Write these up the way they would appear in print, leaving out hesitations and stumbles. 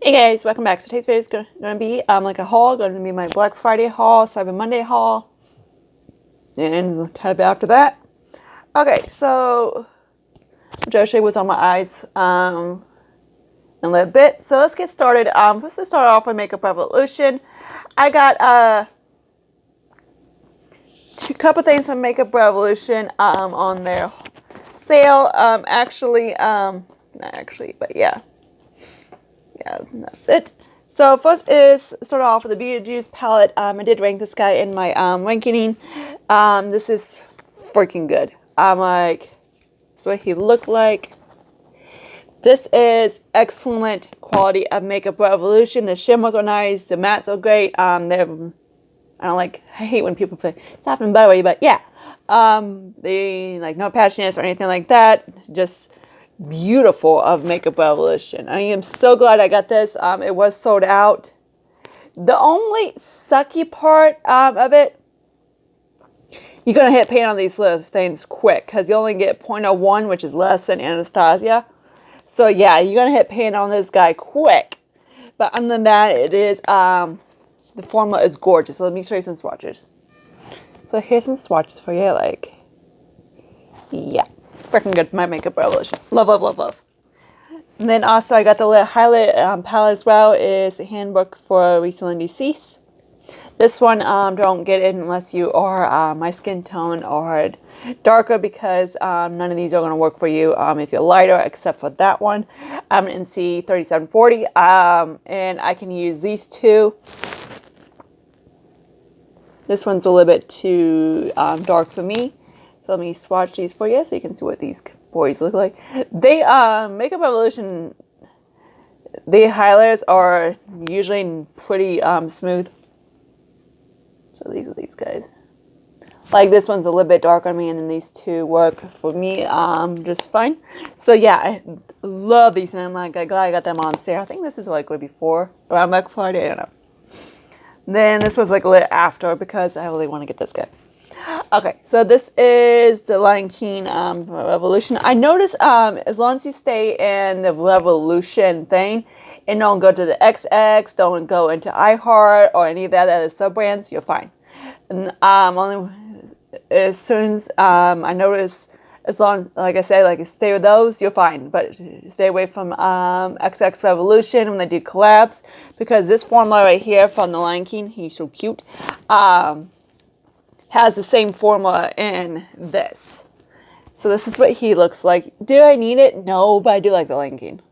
Hey guys, welcome back. So today's video is gonna be like a haul. Going to be my Black Friday haul, Cyber Monday haul, and type after that. Okay, so I'll show you what's on my eyes in a little bit. So let's get started. Let's just start off with Makeup Revolution. I got a couple things from Makeup Revolution on their sale. Not actually, but yeah, that's it. So first is start off with the Beetlejuice palette. I did rank this guy in my ranking. This is freaking good. I'm like, that's what he looked like. This is excellent quality of Makeup Revolution. The shimmers are nice. The mattes are great. I hate when people play soft and buttery, but yeah. They like no patchiness or anything like that. Just beautiful of Makeup Revolution. I am so glad I got this. It was sold out. The only sucky part of it, you're going to hit paint on these little things quick because you only get 0.01, which is less than Anastasia. So yeah, you're going to hit paint on this guy quick. But other than that, it is, the formula is gorgeous. So let me show you some swatches. So here's some swatches for you. Like, yeah, freaking good. My Makeup Revolution. Love, love, love, love. And then also I got the little highlight palette as well. Is a handbook for recently deceased. This one, don't get it unless you are my skin tone or darker because none of these are going to work for you if you're lighter, except for that one. I'm in C3740, and I can use these two. This one's a little bit too dark for me. So let me swatch these for you so you can see what these boys look like. They, Makeup Revolution, the highlighters are usually pretty smooth. So these are these guys. Like this one's a little bit darker on me, and then these two work for me just fine. So yeah, I love these, and I'm like glad I got them on sale. I think this is like way before around Black Friday. I don't know. Then this was like a little after because I really want to get this guy. Okay, so this is the Lion King Revolution. I noticed as long as you stay in the Revolution thing and don't go to the XX, don't go into iHeart or any of that other sub-brands, you're fine. And only as soon as I notice, as long, like I said, like stay with those, you're fine. But stay away from XX Revolution when they do collabs, because this formula right here from the Lion King, he's so cute, has the same formula in this. So this is what he looks like. Do I need it? No, but I do like the Lion King.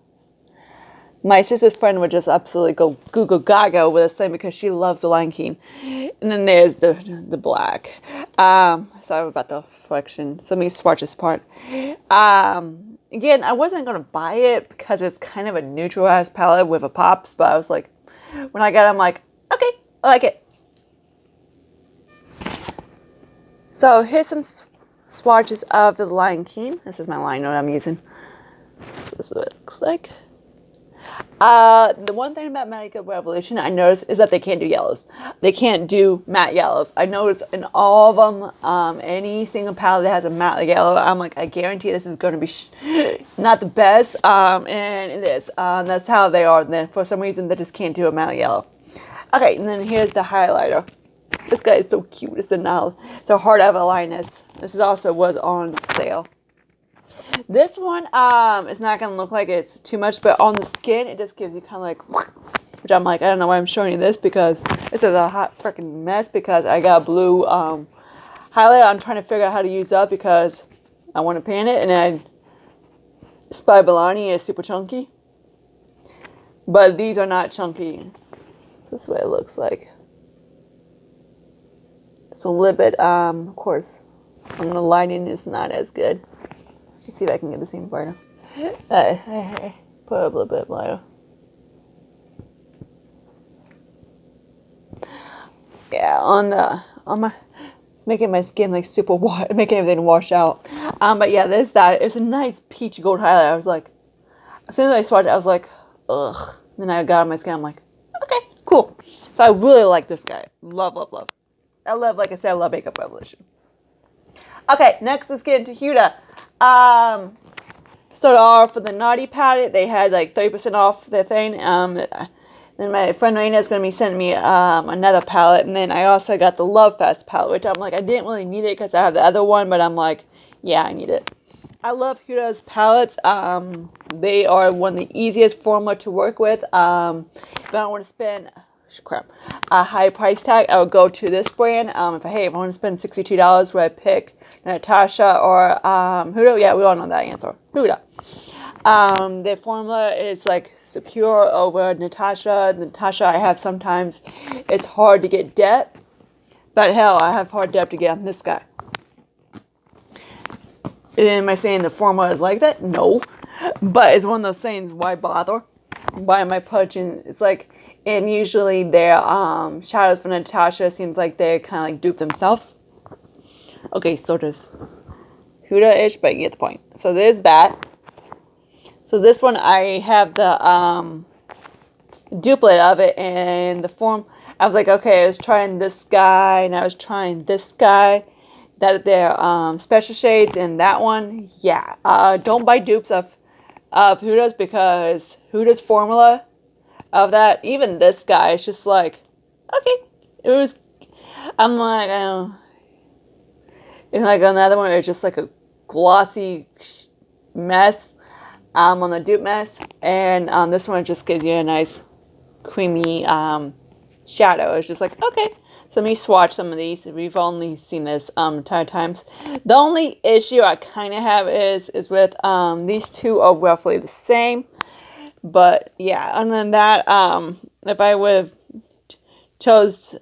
My sister's friend would just absolutely go Google Gaga with this thing because she loves the Lion King. And then there's the black. Sorry about the reflection. So let me swatch this part. Again, I wasn't going to buy it because it's kind of a neutralized palette with a pops. But I was like, when I got it, I'm like, okay, I like it. So here's some swatches of the Lion King. This is my liner I'm using. So this is what it looks like. The one thing about Makeup Revolution I noticed is that they can't do yellows. They can't do matte yellows. I noticed in all of them, any single palette that has a matte yellow, I'm like, I guarantee this is going to be not the best, and it is. That's how they are. Then for some reason, they just can't do a matte yellow. Okay, and then here's the highlighter. This guy is so cute. It's a Heart of Linus. This is also was on sale. This one is not going to look like it's too much, but on the skin, it just gives you kind of like, which I'm like, I don't know why I'm showing you this because this is a hot freaking mess because I got blue highlighter I'm trying to figure out how to use up because I want to pan it, and then Spy Balani is super chunky, but these are not chunky. This is what it looks like. It's a little bit, of course, on the lighting is not as good. Let's see if I can get the same brighter. Put it a little bit lighter. Yeah, it's making my skin like super white, making everything wash out. But yeah, there's that. It's a nice peach gold highlight. I was like, as soon as I swatched it, I was like, ugh. Then I got on my skin. I'm like, okay, cool. So I really like this guy. Love, love, love. Like I said, I love Makeup Revolution. Okay, next let's get into Huda. started off with the Naughty palette. They had like 30% off their thing. Then my friend Raina is going to be sending me another palette. And then I also got the Love Fest palette, which I'm like, I didn't really need it because I have the other one. But I'm like, yeah, I need it. I love Huda's palettes. They are one of the easiest formula to work with. If I don't want to spend a high price tag, I would go to this brand. If I want to spend $62, would I pick Natasha or Huda? Yeah, we all know that answer. Huda. The formula is like secure over Natasha. Natasha, I have sometimes it's hard to get depth, but hell, I have hard depth to get on this guy. Am I saying the formula is like that? No. But it's one of those things, why bother? Why am I punching? It's like, and usually their shadows for Natasha seems like they kind of like dupe themselves. Okay, so does Huda-ish, but you get the point. So there's that. So this one, I have the duplicate of it, and the form, I was like, okay, I was trying this guy, and I was trying this guy. That they're special shades, and that one, yeah. Don't buy dupes of Huda's, because Huda's formula of that, even this guy, is just like, okay. I'm like, I don't know. It's like another one, it's just like a glossy mess on the dupe mess. And this one just gives you a nice creamy shadow. It's just like, okay. So let me swatch some of these. We've only seen this times. The only issue I kind of have is with these two are roughly the same. But yeah, other than that, if I would have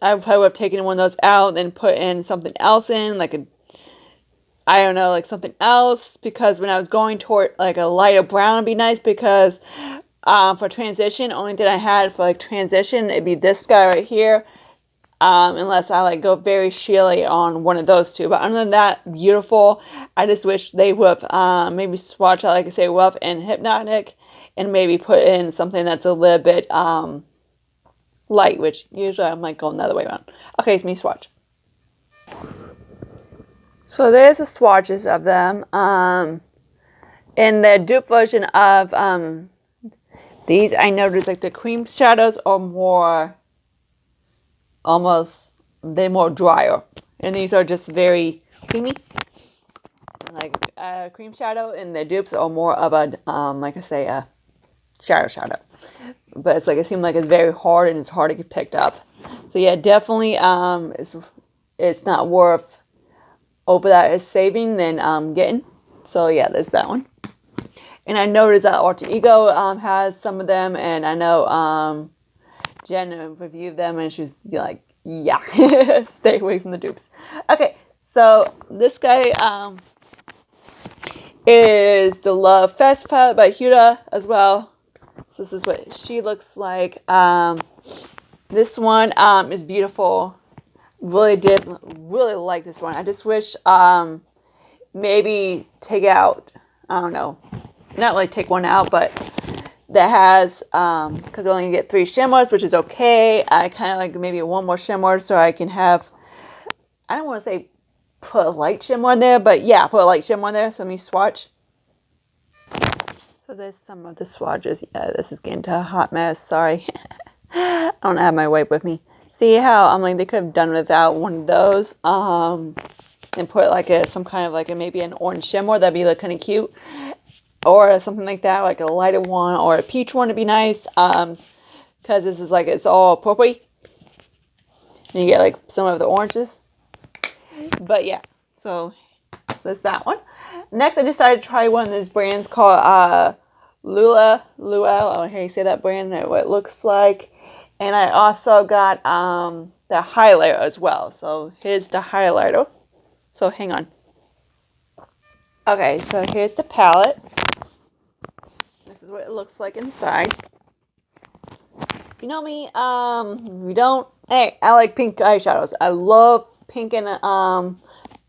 I probably would have taken one of those out and put in something else in, like I don't know, like something else. Because when I was going toward like a lighter brown would be nice, because for transition, only thing I had for like transition, it'd be this guy right here. Unless I like go very sheely on one of those two. But other than that, beautiful. I just wish they would have maybe swatch out, like I say, rough and hypnotic, and maybe put in something that's a little bit light, which usually I'm like going the other way around. Okay, it's me swatch. So there's the swatches of them. In the dupe version of these, I noticed like the cream shadows are more they're more drier, and these are just very creamy, like cream shadow, and the dupes are more of a like I say, a shadow, but it's like it seems like it's very hard and it's hard to get picked up. So yeah, definitely it's not worth over that is saving than getting. So yeah, there's that one. And I noticed that Alter Ego has some of them, and I know Jen reviewed them, and she's like, yeah, stay away from the dupes. Okay, so this guy is the Love Fest palette by Huda as well. So this is what she looks like. This one is beautiful. Really like this one. I just wish maybe take out, I don't know, not like take one out, but that has, because I only get 3 shimmers, which is okay. I kind of like maybe one more shimmer so I can have, I don't want to say put a light shimmer in there, but yeah, put a light shimmer in there. So let me swatch. So there's some of the swatches. Yeah, this is getting to a hot mess. Sorry. I don't have my wipe with me. See how I'm like, they could have done without one of those. And put like some kind of like maybe an orange shimmer. That'd be like kind of cute. Or something like that, like a lighter one or a peach one would be nice. Because this is like, it's all purpley. And you get like some of the oranges. But yeah, so there's that one. Next, I decided to try one of these brands called Lua. Oh, hey, say that brand, what it looks like. And I also got the highlighter as well. So here's the highlighter. So hang on. Okay, so here's the palette. This is what it looks like inside. You know me, hey, I like pink eyeshadows. I love pink and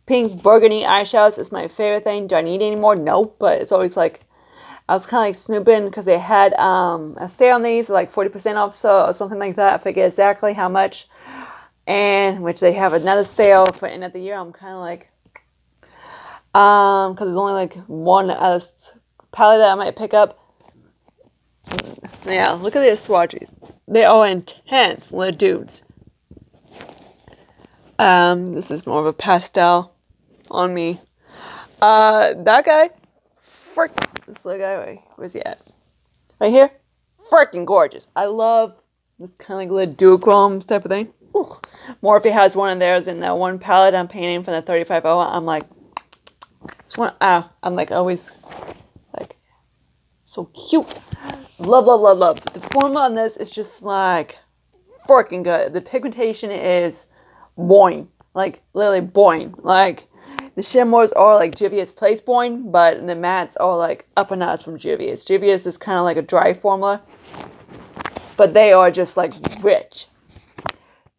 pink burgundy eyeshadows. It's my favorite thing. Do I need any more? No, but it's always like, I was kind of like snooping because they had a sale on these, like 40% off, so or something like that. I forget exactly how much. And which they have another sale for end of the year. I'm kind of like, because there's only like one palette that I might pick up. Yeah, look at these swatches. They are intense little dudes. This is more of a pastel on me. That guy, frick, this little guy, where's he at? Right here, freaking gorgeous. I love this kind of like little duochromes type of thing. Ooh. Morphe has one of theirs in that one palette I'm painting for the 35 I'm like, this one, I'm like always like so cute. Love, love, love, love. The formula on this is just like freaking good. The pigmentation is boing, like literally boing. Like the shimmers are like Juvia's Place boing, but the mattes are like up a notch from Juvia's. Juvia's is kind of like a dry formula, but they are just like rich.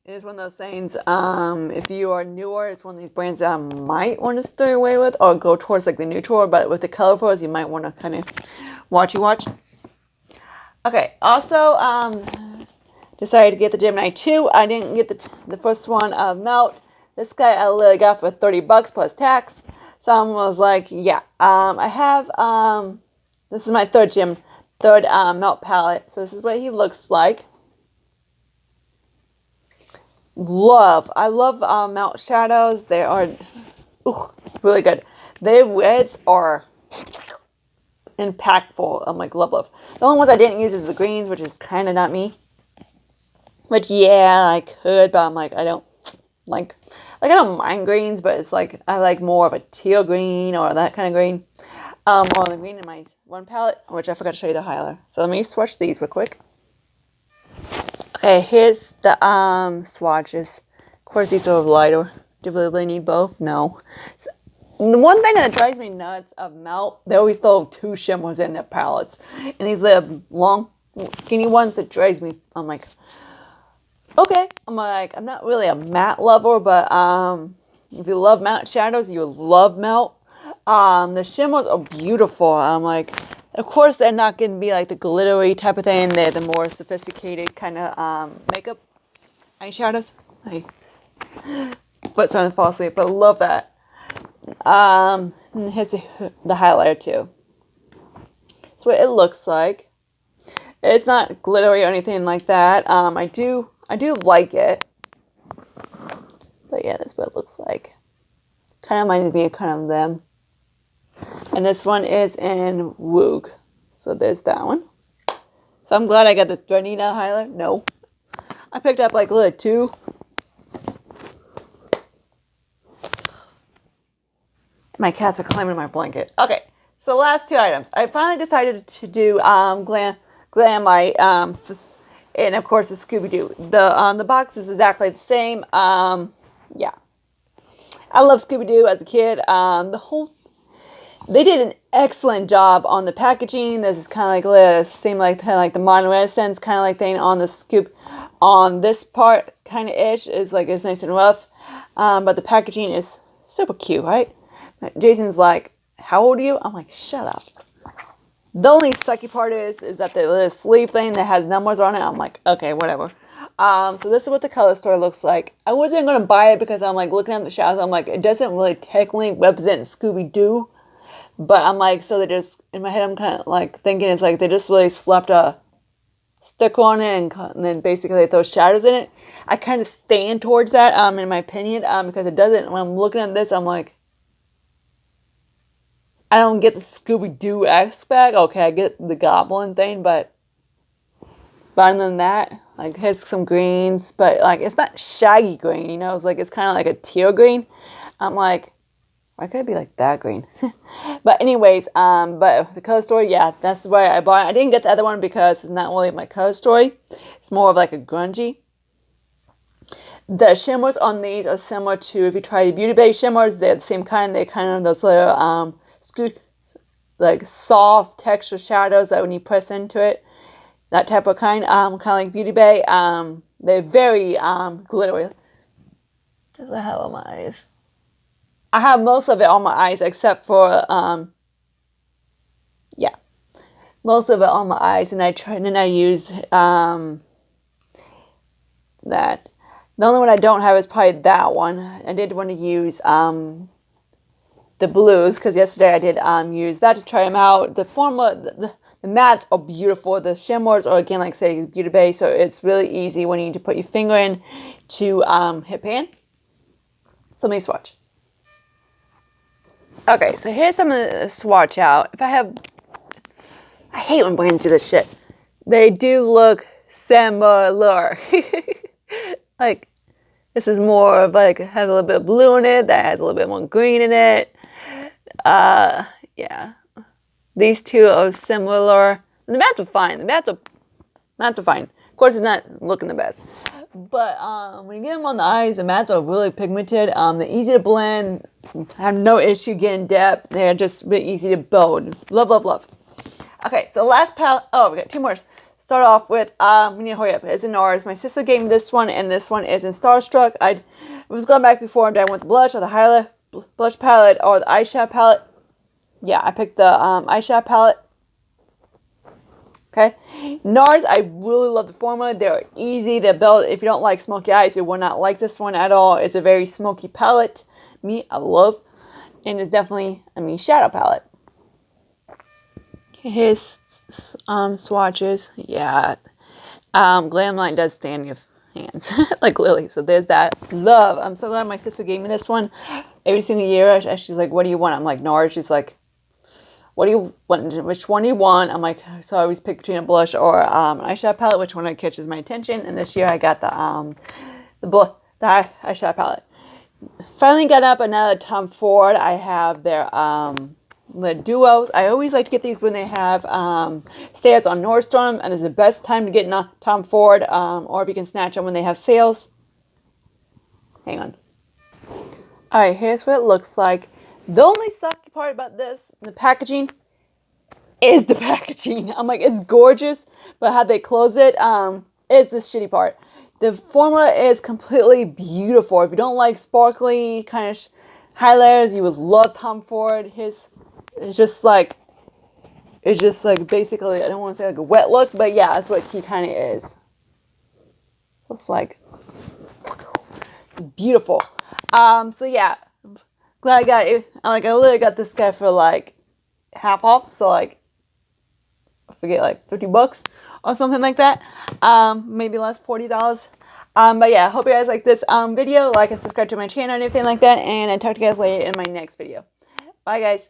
It is one of those things, if you are newer, it's one of these brands that I might want to stay away with or go towards like the neutral, but with the colorfuls, you might want to kind of watch. Okay, also, decided to get the Gemini 2. I didn't get the first one of Melt. This guy I literally got for $30 plus tax. So I was like, yeah, I have, this is my third Melt palette. So this is what he looks like. I love Melt shadows. They are really good. Their reds are impactful. I'm like, love, love. The only ones I didn't use is the greens, which is kind of not me. Which, yeah, I could, but I'm like, I don't like I don't mind greens, but it's like, I like more of a teal green or that kind of green. Or the green in my one palette, which I forgot to show you the highlighter. So let me swatch these real quick. Okay, here's the swatches. Of course, these are lighter. Do you really need both? No. So, the one thing that drives me nuts of Melt, they always throw 2 shimmers in their palettes. And these little long, skinny ones that drives me. I'm like, okay. I'm like, I'm not really a matte lover, but if you love matte shadows, you love Melt. The shimmers are beautiful. I'm like, of course, they're not going to be like the glittery type of thing. They're the more sophisticated kind of makeup eyeshadows. My foot's starting to fall asleep, but I love that. And here's the highlighter too. That's what it looks like. It's not glittery or anything like that. I do like it. But yeah, that's what it looks like. Kind of reminds me of kind of them. And this one is in Woog. So there's that one. So I'm glad I got this. Do I need a highlighter? No. I picked up like little 2. My cats are climbing my blanket. Okay, so last 2 items. I finally decided to do Glamite, and of course the Scooby-Doo. The box is exactly the same. Yeah. I love Scooby-Doo as a kid. They did an excellent job on the packaging. This is kind of like same like the monorescence kind of like thing on the scoop. On this part, kind of ish is like it's nice and rough, but the packaging is super cute, right? Jason's like, "How old are you?" I'm like, "Shut up." The only sucky part is that the little sleeve thing that has numbers on it. I'm like, okay, whatever. So this is what the color store looks like. I wasn't gonna buy it because I'm like looking at the shadows. I'm like, it doesn't really technically represent Scooby-Doo. But I'm like, so they just, in my head, I'm kind of like thinking it's like they just really slapped a sticker on it and then basically they throw shadows in it. I kind of stand towards that, in my opinion, because it doesn't, when I'm looking at this, I'm like, I don't get the Scooby-Doo aspect. Okay, I get the goblin thing, but other than that, like, here's some greens, but like, it's not shaggy green, you know, it's like, it's kind of like a teal green. I'm like, why could it be like that green? But anyways, but the color story, yeah, that's why I bought it. I didn't get the other one because it's not really my color story. It's more of like a grungy. The shimmers on these are similar to, if you try Beauty Bay shimmers, they're the same kind. They're kind of those little, like soft texture shadows that when you press into it, that type of kind of like Beauty Bay. They're very glittery. What the hell are my eyes? I have most of it on my eyes except for yeah, most of it on my eyes, and I use that. The only one I don't have is probably that one. I did want to use the the blues, because yesterday I did use that to try them out. The formula, the mats are beautiful. The shimmers are, again, like I say, Beauty Bay, so it's really easy when you need to put your finger in to hit pan. So let me swatch. Okay, so here's some of the swatch out. I hate when brands do this shit. They do look similar. Like, this is more of like, has a little bit of blue in it, that has a little bit more green in it. Yeah. These two are similar. The mats are fine. The mats are fine. Of course, it's not looking the best. But when you get them on the eyes, the mats are really pigmented. They're easy to blend. Have no issue getting depth. They're just really easy to build. Love, love, love. Okay, so last palette. Oh, we got two more. Start off with, we need to hurry up. It's in NARS. My sister gave me this one, and this one is in Starstruck. I was going back before, and I went with the blush or the highlight blush palette or the eyeshadow palette. Yeah, I picked the eyeshadow palette. Okay, NARS, I really love the formula. They're easy to build. If you don't like smoky eyes, you will not like this one at all. It's a very smoky palette. Me, I love. And it's definitely, shadow palette. His swatches, yeah. Glamline does stay in your hands, like Lily. So there's that. Love. I'm so glad my sister gave me this one. Every single year, she's like, "What do you want?" I'm like, "NARS." She's like, "What do you want? Which one do you want?" I'm like, so I always pick between a blush or eyeshadow palette, which one catches my attention. And this year I got the eyeshadow palette. Finally got up another Tom Ford. I have their the duos. I always like to get these when they have sales on Nordstrom, and it's the best time to get Tom Ford, or if you can snatch them when they have sales. Hang on. All right, here's what it looks like. The only sucky part about this, the packaging, is the packaging. I'm like, it's gorgeous, but how they close it is the shitty part. The formula is completely beautiful. If you don't like sparkly kind of highlighters, you would love Tom Ford. It's just like basically, I don't want to say like a wet look, but yeah, that's what he kind of is. It's like, it's beautiful. So yeah, glad I got it. Like, I literally got this guy for like half off, so like, I forget, like $50 or something like that. Maybe less, $40. But yeah, hope you guys like this video. Like and subscribe to my channel and everything like that. And I'll talk to you guys later in my next video. Bye, guys.